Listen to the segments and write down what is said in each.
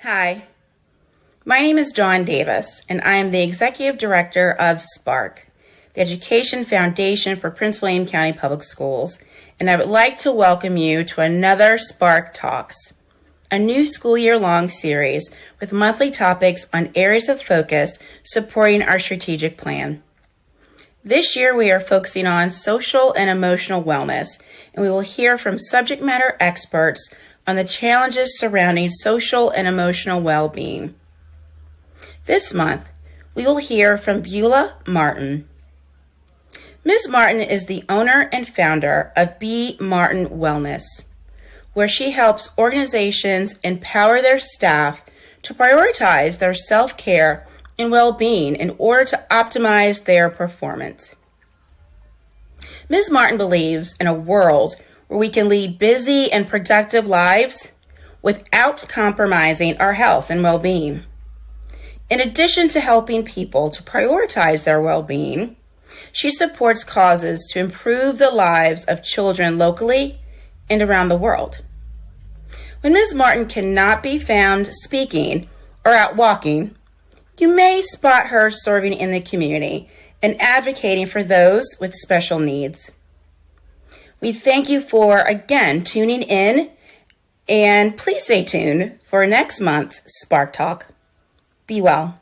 Hi, my name is Dawn Davis, and I am the Executive Director of SPARK, the Education Foundation for Prince William County Public Schools, and I would like to welcome you to another SPARKTalks, a new school year-long series with monthly topics on areas of focus supporting our strategic plan. This year, we are focusing on social and emotional wellness, and we will hear from subject matter experts on the challenges surrounding social and emotional well-being. This month, we will hear from Beulah Martin. Ms. Martin is the owner and founder of Beulah Martin Wellness, where she helps organizations empower their staff to prioritize their self-care and well-being in order to optimize their performance. Ms. Martin believes in a world where we can lead busy and productive lives without compromising our health and well-being. In addition to helping people to prioritize their well-being, she supports causes to improve the lives of children locally and around the world. When Ms. Martin cannot be found speaking or out walking, you may spot her serving in the community and advocating for those with special needs. We thank you for, again, tuning in, and please stay tuned for next month's Spark Talk. Be well.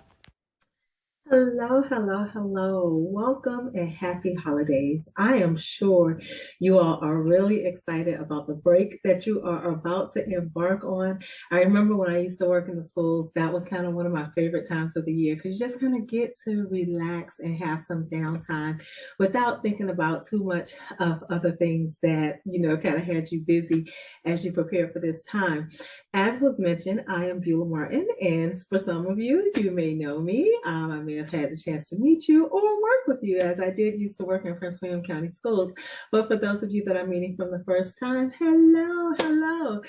Hello, hello, hello. Welcome and happy holidays. I am sure you all are really excited about the break that you are about to embark on. I remember when I used to work in the schools, that was kind of one of my favorite times of the year because you just kind of get to relax and have some downtime without thinking about too much of other things that, kind of had you busy as you prepare for this time. As was mentioned, I am Beulah Martin, and for some of you, you may know me. I may have had the chance to meet you or work with you, as I did used to work in Prince William County Schools. But for those of you that are meeting from the first time, hello, hello.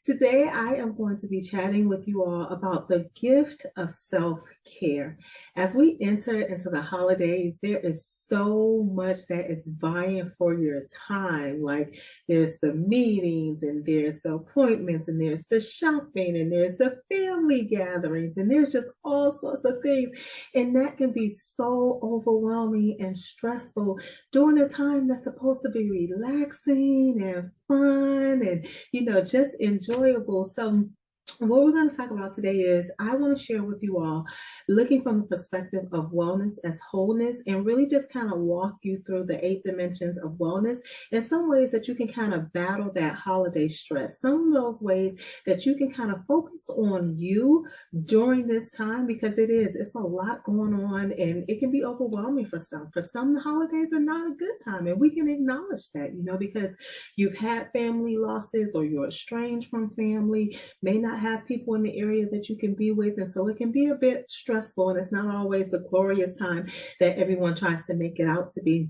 Today, I am going to be chatting with you all about the gift of self-care. As we enter into the holidays, there is so much that is vying for your time. Like there's the meetings and there's the appointments and there's the shopping and there's the family gatherings and there's just all sorts of things. And that can be so overwhelming and stressful during a time that's supposed to be relaxing and fun and, just enjoyable. So what we're going to talk about today is I want to share with you all looking from the perspective of wellness as wholeness and really just kind of walk you through the 8 dimensions of wellness in some ways that you can kind of battle that holiday stress. Some of those ways that you can kind of focus on you during this time because it's a lot going on and it can be overwhelming for some. For some, the holidays are not a good time and we can acknowledge that, because you've had family losses or you're estranged from family, may not have people in the area that you can be with, and so it can be a bit stressful and it's not always the glorious time that everyone tries to make it out to be.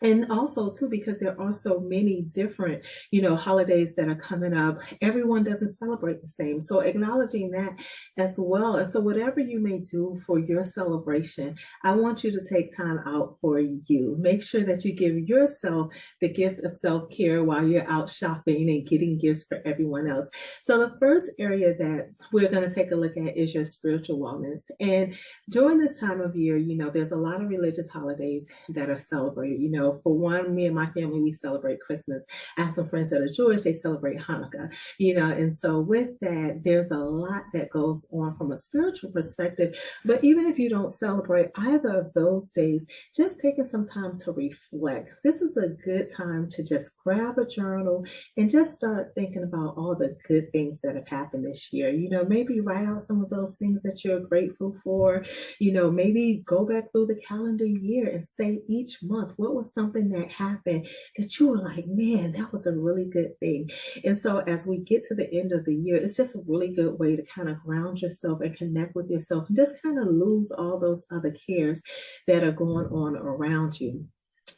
And also too, because there are so many different, holidays that are coming up, everyone doesn't celebrate the same. So acknowledging that as well. And so whatever you may do for your celebration, I want you to take time out for you. Make sure that you give yourself the gift of self-care while you're out shopping and getting gifts for everyone else. So the first area that we're going to take a look at is your spiritual wellness. And during this time of year, there's a lot of religious holidays that are celebrated. For one, me and my family, we celebrate Christmas. I have some friends that are Jewish, they celebrate Hanukkah, and so with that, there's a lot that goes on from a spiritual perspective. But even if you don't celebrate either of those days, just taking some time to reflect. This is a good time to just grab a journal and just start thinking about all the good things that have happened this year. Maybe write out some of those things that you're grateful for. Maybe go back through the calendar year and say each month, what was something that happened that you were like, man, that was a really good thing. And so as we get to the end of the year, it's just a really good way to kind of ground yourself and connect with yourself and just kind of lose all those other cares that are going on around you.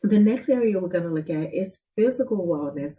The next area we're going to look at is physical wellness.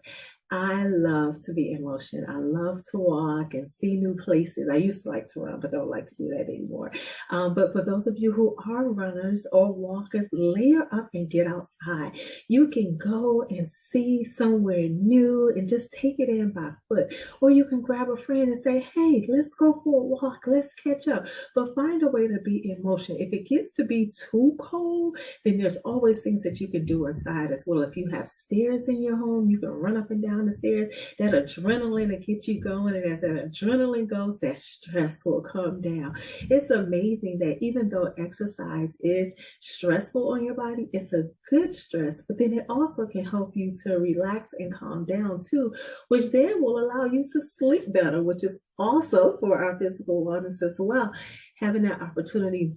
I love to be in motion. I love to walk and see new places. I used to like to run, but don't like to do that anymore. But for those of you who are runners or walkers, layer up and get outside. You can go and see somewhere new and just take it in by foot. Or you can grab a friend and say, hey, let's go for a walk. Let's catch up. But find a way to be in motion. If it gets to be too cold, then there's always things that you can do inside as well. If you have stairs in your home, you can run up and down the stairs. That adrenaline will get you going, and as that adrenaline goes, that stress will come down. It's amazing that even though exercise is stressful on your body, it's a good stress, but then it also can help you to relax and calm down too, which then will allow you to sleep better, which is also for our physical wellness as well. Having that opportunity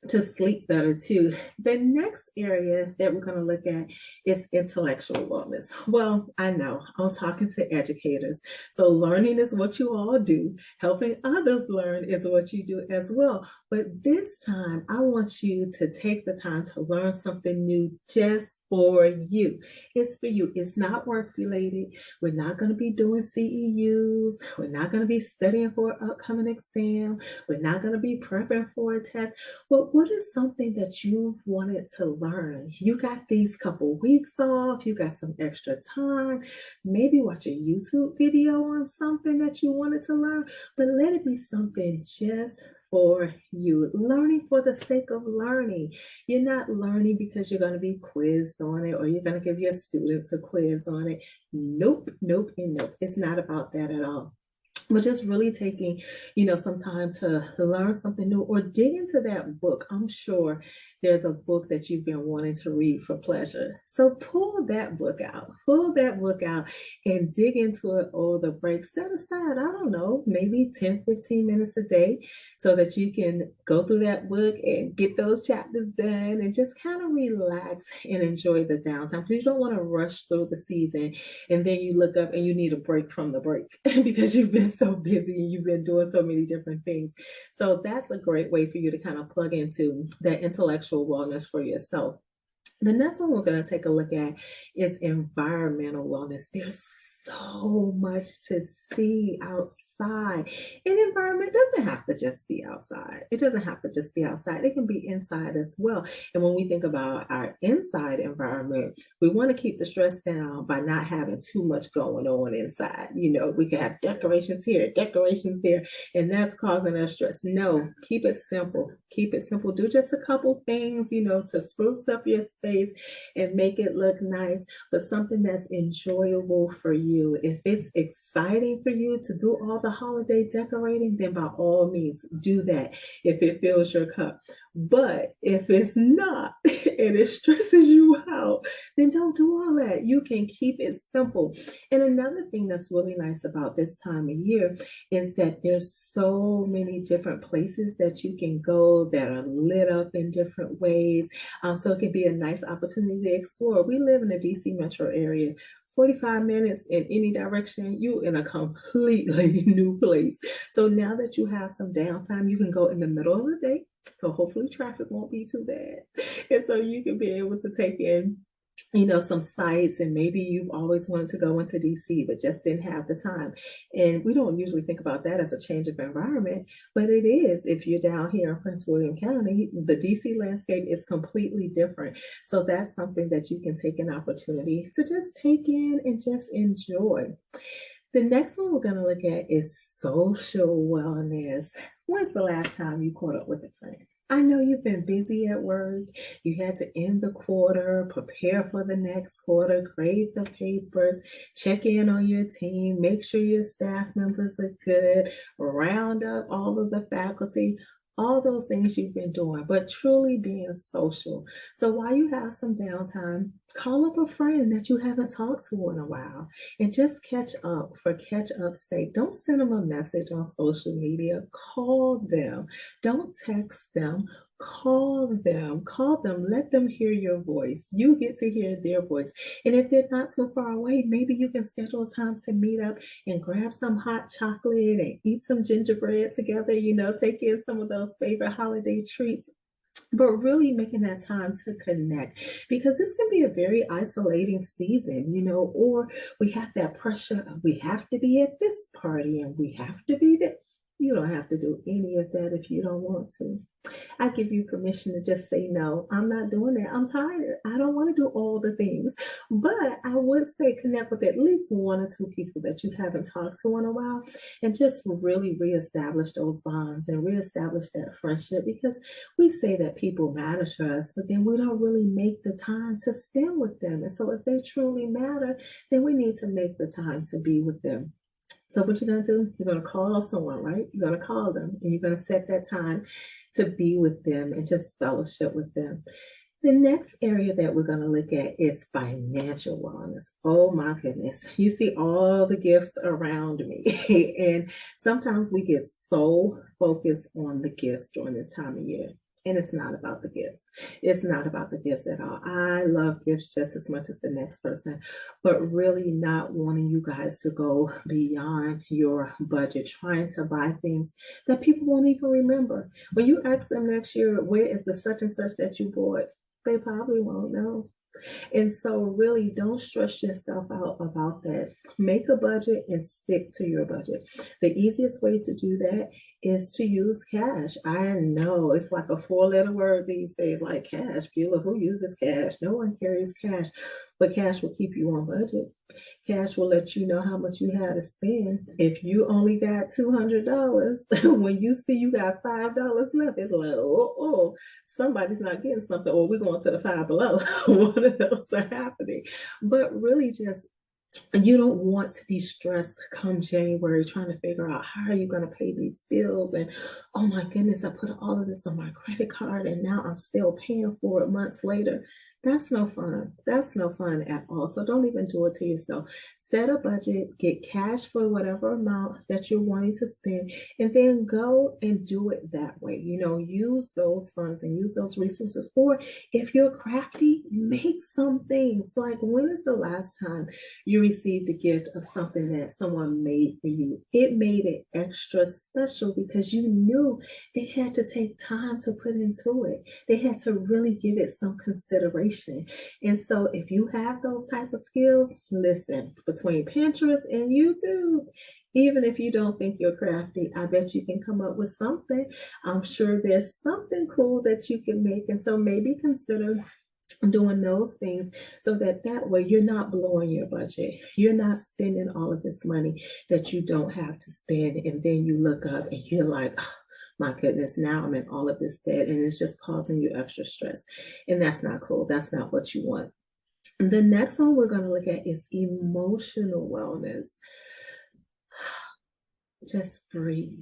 to sleep better too. The next area that we're going to look at is intellectual wellness. Well, I know I'm talking to educators. So learning is what you all do. Helping others learn is what you do as well. But this time, I want you to take the time to learn something new just for you. It's for you. It's not work related. We're not going to be doing CEUs. We're not going to be studying for an upcoming exam. We're not going to be prepping for a test. But what is something that you've wanted to learn? You got these couple weeks off. You got some extra time. Maybe watch a YouTube video on something that you wanted to learn, but let it be something just for you. Learning for the sake of learning. You're not learning because you're going to be quizzed on it or you're going to give your students a quiz on it. Nope, nope, and nope. It's not about that at all. But just really taking, some time to learn something new or dig into that book. I'm sure there's a book that you've been wanting to read for pleasure. So pull that book out and dig into it over the break. Set aside, I don't know, maybe 10, 15 minutes a day so that you can go through that book and get those chapters done and just kind of relax and enjoy the downtime. Because you don't want to rush through the season and then you look up and you need a break from the break because you've been so busy and you've been doing so many different things. So that's a great way for you to kind of plug into that intellectual wellness for yourself. The next one we're going to take a look at is environmental wellness. There's so much to see outside. An environment doesn't have to just be outside. It doesn't have to just be outside. It can be inside as well. And when we think about our inside environment, we want to keep the stress down by not having too much going on inside. We can have decorations here, decorations there, and that's causing us stress. No, keep it simple. Keep it simple. Do just a couple things, to spruce up your space and make it look nice, but something that's enjoyable for you. If it's exciting for you to do all the holiday decorating, then by all means do that if it fills your cup. But if it's not and it stresses you out, then don't do all that. You can keep it simple. And another thing that's really nice about this time of year is that there's so many different places that you can go that are lit up in different ways. So it can be a nice opportunity to explore. We live in the DC metro area. 45 minutes in any direction, you in a completely new place. So now that you have some downtime, you can go in the middle of the day. So hopefully traffic won't be too bad. And so you can be able to take in some sites, and maybe you've always wanted to go into DC but just didn't have the time. And we don't usually think about that as a change of environment, but it is. If you're down here in Prince William County, the DC landscape is completely different. So that's something that you can take an opportunity to just take in and just enjoy. The next one we're going to look at is social wellness. When's the last time you caught up with a friend? I know you've been busy at work. You had to end the quarter, prepare for the next quarter, grade the papers, check in on your team, make sure your staff members are good, round up all of the faculty, all those things you've been doing, but truly being social. So while you have some downtime, call up a friend that you haven't talked to in a while and just catch up for catch up's sake. Don't send them a message on social media. Call them. Don't text them. Call them, let them hear your voice. You get to hear their voice. And if they're not too far away, maybe you can schedule time to meet up and grab some hot chocolate and eat some gingerbread together, take in some of those favorite holiday treats. but really making that time to connect, because this can be a very isolating season, or we have that pressure of we have to be at this party and we have to be there. You don't have to do any of that if you don't want to. I give you permission to just say, no, I'm not doing that. I'm tired. I don't want to do all the things. But I would say connect with at least one or two people that you haven't talked to in a while, and just really reestablish those bonds and reestablish that friendship, because we say that people matter to us, but then we don't really make the time to spend with them. And so if they truly matter, then we need to make the time to be with them. So what you're going to do, you're going to call someone, right? You're going to call them and you're going to set that time to be with them and just fellowship with them. The next area that we're going to look at is financial wellness. Oh my goodness. You see all the gifts around me. And sometimes we get so focused on the gifts during this time of year. And it's not about the gifts. It's not about the gifts at all. I love gifts just as much as the next person, but really not wanting you guys to go beyond your budget, trying to buy things that people won't even remember. When you ask them next year, where is the such and such that you bought? They probably won't know. And so really don't stress yourself out about that. Make a budget and stick to your budget. The easiest way to do that is to use cash. I know it's like a 4-letter word these days, like cash. Beulah, who uses cash? No one carries cash, but cash will keep you on budget. Cash will let you know how much you had to spend. If you only got $200, when you see you got $5 left, it's like, oh, somebody's not getting something, or we're going to the Five Below. One of those are happening. But really just, you don't want to be stressed come January trying to figure out how are you going to pay these bills, and oh my goodness, I put all of this on my credit card and now I'm still paying for it months later. That's no fun. That's no fun at all. So don't even do it to yourself. Set a budget, get cash for whatever amount that you're wanting to spend, and then go and do it that way. Use those funds and use those resources. Or if you're crafty, make some things. Like, when is the last time you received a gift of something that someone made for you? It made it extra special because you knew they had to take time to put into it. They had to really give it some consideration. And so if you have those type of skills, listen, between Pinterest and YouTube, even if you don't think you're crafty, I bet you can come up with something. I'm sure there's something cool that you can make. And so maybe consider doing those things, so that way you're not blowing your budget. You're not spending all of this money that you don't have to spend. And then you look up and you're like, oh, my goodness, now I'm in all of this debt, and it's just causing you extra stress. And that's not cool. That's not what you want. The next one we're going to look at is emotional wellness. Just breathe.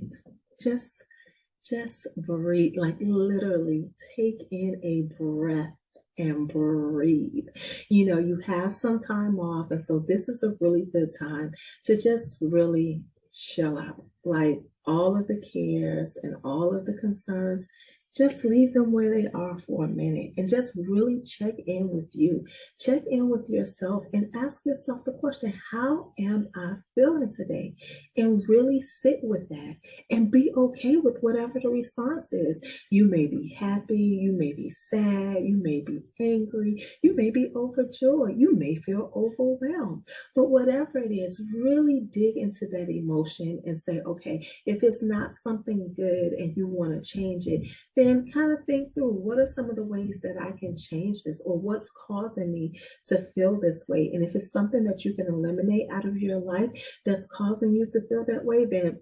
Just breathe. Like, literally take in a breath and breathe. You have some time off, and so this is a really good time to just really chill out. Like, all of the cares and all of the concerns, just leave them where they are for a minute and just really check in with you. Check in with yourself and ask yourself the question, how am I feeling today? And really sit with that and be okay with whatever the response is. You may be happy, you may be sad, you may be angry, you may be overjoyed, you may feel overwhelmed. But whatever it is, really dig into that emotion and say, okay, if it's not something good and you want to change it, then kind of think through, what are some of the ways that I can change this, or what's causing me to feel this way? And if it's something that you can eliminate out of your life that's causing you to feel that way, then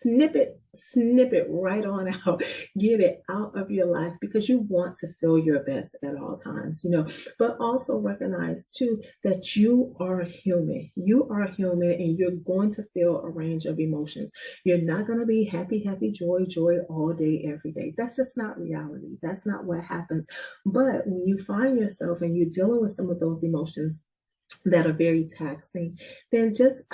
snip it right on out. Get it out of your life, because you want to feel your best at all times, but also recognize too that you are human. You are human, and you're going to feel a range of emotions. You're not going to be happy, joy all day, every day. That's just not reality. That's not what happens. But when you find yourself and you're dealing with some of those emotions that are very taxing, then just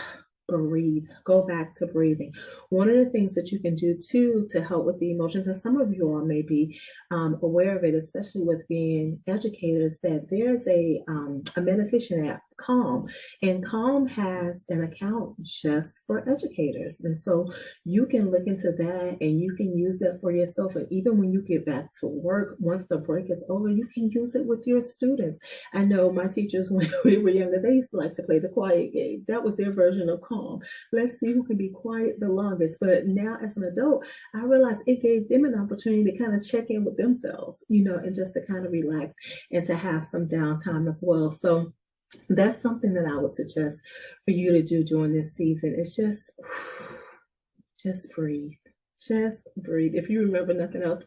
breathe. Go back to breathing. One of the things that you can do too to help with the emotions, and some of you all may be aware of it, especially with being educators, that there's a meditation app Calm. And Calm has an account just for educators. And so you can look into that and you can use that for yourself. And even when you get back to work, once the break is over, you can use it with your students. I know my teachers, when we were younger, they used to like to play the quiet game. That was their version of Calm. Let's see who can be quiet the longest. But now as an adult, I realized it gave them an opportunity to kind of check in with themselves, and just to kind of relax and to have some downtime as well. So that's something that I would suggest for you to do during this season. It's just breathe. Just breathe. If you remember nothing else,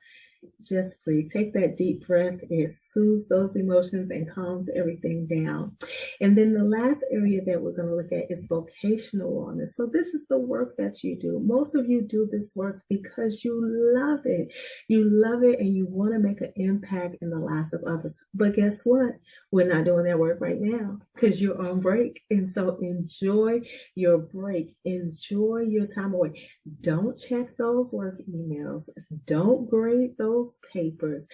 just breathe. Take that deep breath. It soothes those emotions and calms everything down. And then the last area that we're going to look at is vocational wellness. So this is the work that you do. Most of you do this work because you love it. You love it and you want to make an impact in the lives of others. But guess what? We're not doing that work right now because you're on break. And so enjoy your break. Enjoy your time away. Don't check those work emails. Don't grade those papers.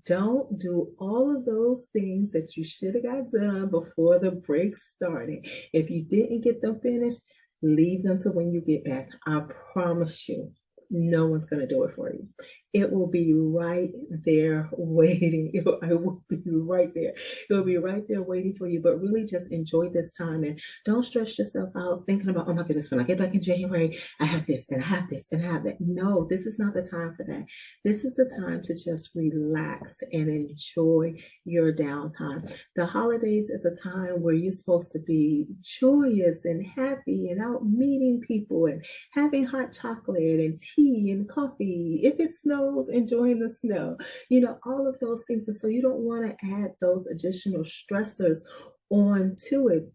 Don't do all of those things that you should have got done before the break started. If you didn't get them finished, leave them to when you get back. I promise you, no one's going to do it for you. It will be right there waiting. It will be right there. It will be right there waiting for you. But really just enjoy this time and don't stress yourself out thinking about, oh my goodness, when I get back in January, I have this and I have this and I have that. No, this is not the time for that. This is the time to just relax and enjoy your downtime. The holidays is a time where you're supposed to be joyous and happy and out meeting people and having hot chocolate and tea and coffee. If it snows, enjoying the snow, all of those things. And so you don't want to add those additional stressors onto it.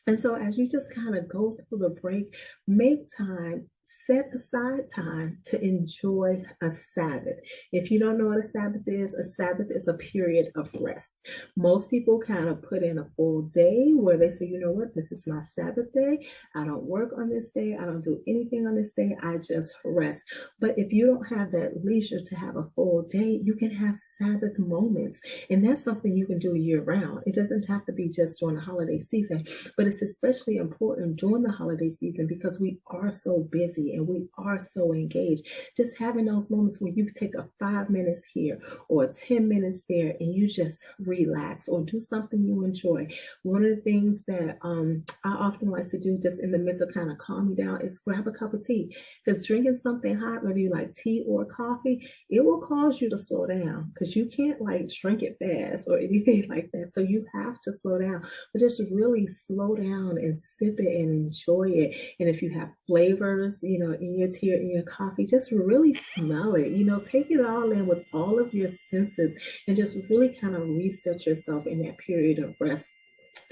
And so as you just kind of go through the break, make time, set aside time to enjoy a Sabbath. If you don't know what a Sabbath is a period of rest. Most people kind of put in a full day where they say, you know what, this is my Sabbath day. I don't work on this day. I don't do anything on this day. I just rest. But if you don't have that leisure to have a full day, you can have Sabbath moments. And that's something you can do year round. It doesn't have to be just during the holiday season, but it's especially important during the holiday season because we are so busy and we are so engaged. Just having those moments where you take a 5 minutes here or 10 minutes there and you just relax or do something you enjoy. One of the things that I often like to do just in the midst of kind of calming down is grab a cup of tea, because drinking something hot, whether you like tea or coffee, it will cause you to slow down because you can't like drink it fast or anything like that. So you have to slow down, but just really slow down and sip it and enjoy it. And if you have flavors, in your tea or in your coffee, just really smell it, take it all in with all of your senses and just really kind of reset yourself in that period of rest.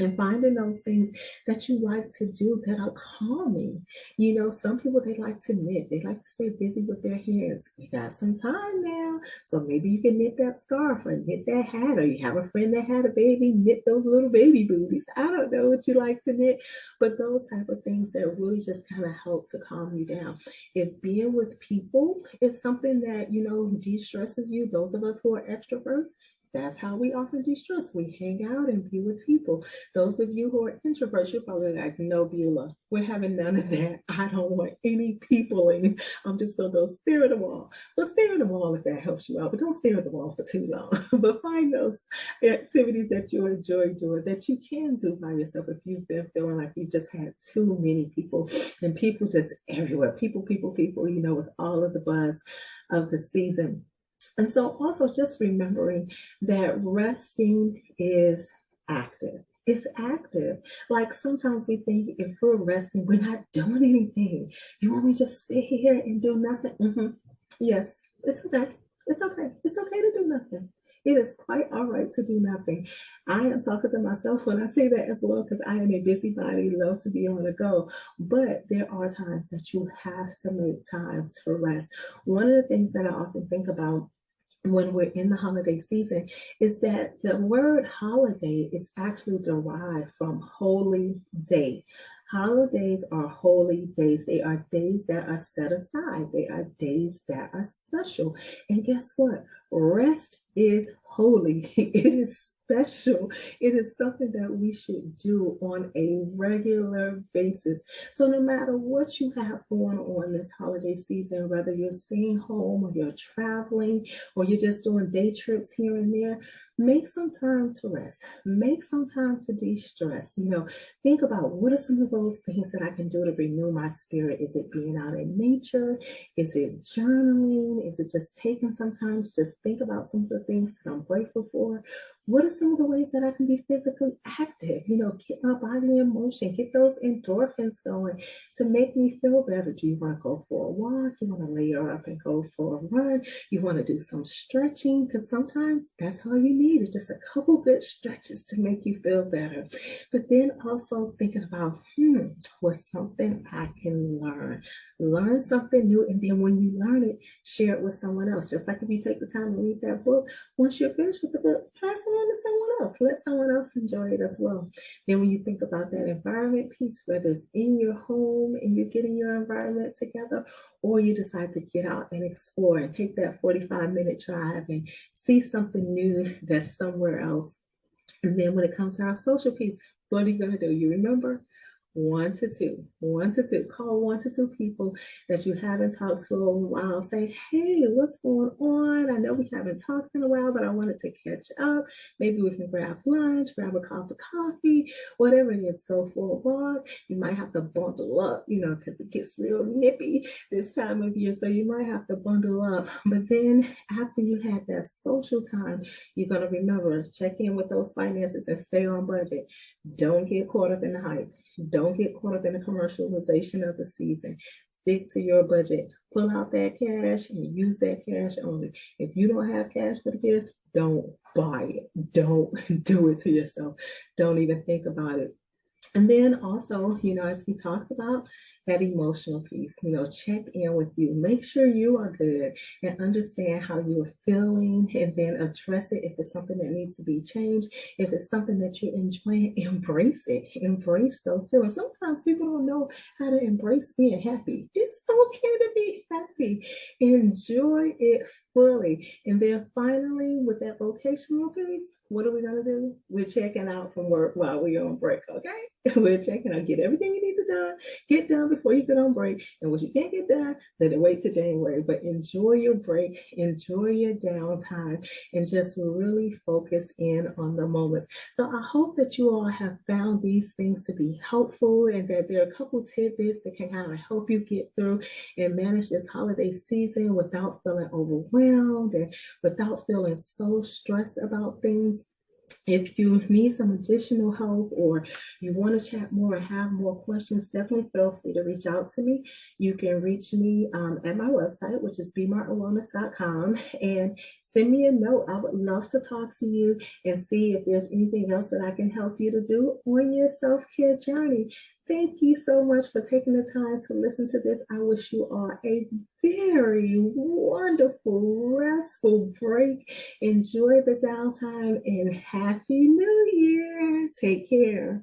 And finding those things that you like to do that are calming. Some people, they like to knit. They like to stay busy with their hands. You got some time now. So maybe you can knit that scarf or knit that hat, or you have a friend that had a baby, knit those little baby booties. I don't know what you like to knit, but those type of things that really just kind of help to calm you down. If being with people is something that, de-stresses you, those of us who are extroverts, that's how we often de-stress. We hang out and be with people. Those of you who are introverts, you're probably like, no, Beulah, we're having none of that. I don't want any people in. I'm just going to go stare at the wall. Well, stare at the wall if that helps you out, but don't stare at the wall for too long. But find those activities that you enjoy doing that you can do by yourself if you've been feeling like you just had too many people and people just everywhere. People, with all of the buzz of the season. And so also just remembering that resting is active. It's active. Like sometimes we think if we're resting, we're not doing anything. You want me to just sit here and do nothing? Yes, it's okay. It's okay. It's okay to do nothing. It is quite all right to do nothing. I am talking to myself when I say that as well, because I am a busybody, love to be on the go. But there are times that you have to make time to rest. One of the things that I often think about when we're in the holiday season is that the word holiday is actually derived from holy day. Holidays are holy days. They are days that are set aside. They are days that are special. And guess what? Rest is holy. It is special. It is something that we should do on a regular basis. So no matter what you have going on this holiday season, whether you're staying home or you're traveling or you're just doing day trips here and there, make some time to rest. Make some time to de-stress. Think about what are some of those things that I can do to renew my spirit. Is it being out in nature? Is it journaling? Is it just taking some time to just think about some of the things that I'm grateful for? What are some of the ways that I can be physically active? Get my body in motion, get those endorphins going to make me feel better. Do you want to go for a walk? You want to layer up and go for a run? You want to do some stretching? Because sometimes that's all you need is just a couple good stretches to make you feel better. But then also thinking about, what's something I can learn something new. And then when you learn it, share it with someone else. Just like if you take the time to read that book, once you're finished with the book, pass it on to someone else. Let someone else enjoy it as well. Then when you think about that environment piece, whether it's in your home and you're getting your environment together, or you decide to get out and explore and take that 45-minute drive and see something new that's somewhere else. And then when it comes to our social piece, what are you going to do? You remember? One to two. Call 1 to 2 people that you haven't talked to in a while. Say, hey, what's going on? I know we haven't talked in a while, but I wanted to catch up. Maybe we can grab lunch, grab a cup of coffee, whatever it is, go for a walk. You might have to bundle up, because it gets real nippy this time of year. So you might have to bundle up. But then after you had that social time, you're going to remember, check in with those finances and stay on budget. Don't get caught up in the hype. Don't get caught up in the commercialization of the season. Stick to your budget. Pull out that cash and use that cash only. If you don't have cash for the gift, don't buy it. Don't do it to yourself. Don't even think about it. And then also, as we talked about, that emotional piece, check in with you. Make sure you are good and understand how you are feeling and then address it if it's something that needs to be changed. If it's something that you're enjoying, embrace it. Embrace those feelings. Sometimes people don't know how to embrace being happy. It's okay to be happy. Enjoy it fully. And then finally, with that vocational piece, what are we going to do? We're checking out from work while we're on break, okay? We're checking out, get everything you need to get done before you get on break. And what you can't get done, let it wait till January. But enjoy your break, enjoy your downtime, and just really focus in on the moments. So I hope that you all have found these things to be helpful and that there are a couple tidbits that can kind of help you get through and manage this holiday season without feeling overwhelmed and without feeling so stressed about things. If you need some additional help or you want to chat more or have more questions, definitely feel free to reach out to me. You can reach me at my website, which is bmartinwellness.com, and send me a note. I would love to talk to you and see if there's anything else that I can help you to do on your self-care journey. Thank you so much for taking the time to listen to this. I wish you all a very wonderful, restful break. Enjoy the downtime and Happy New Year. Take care.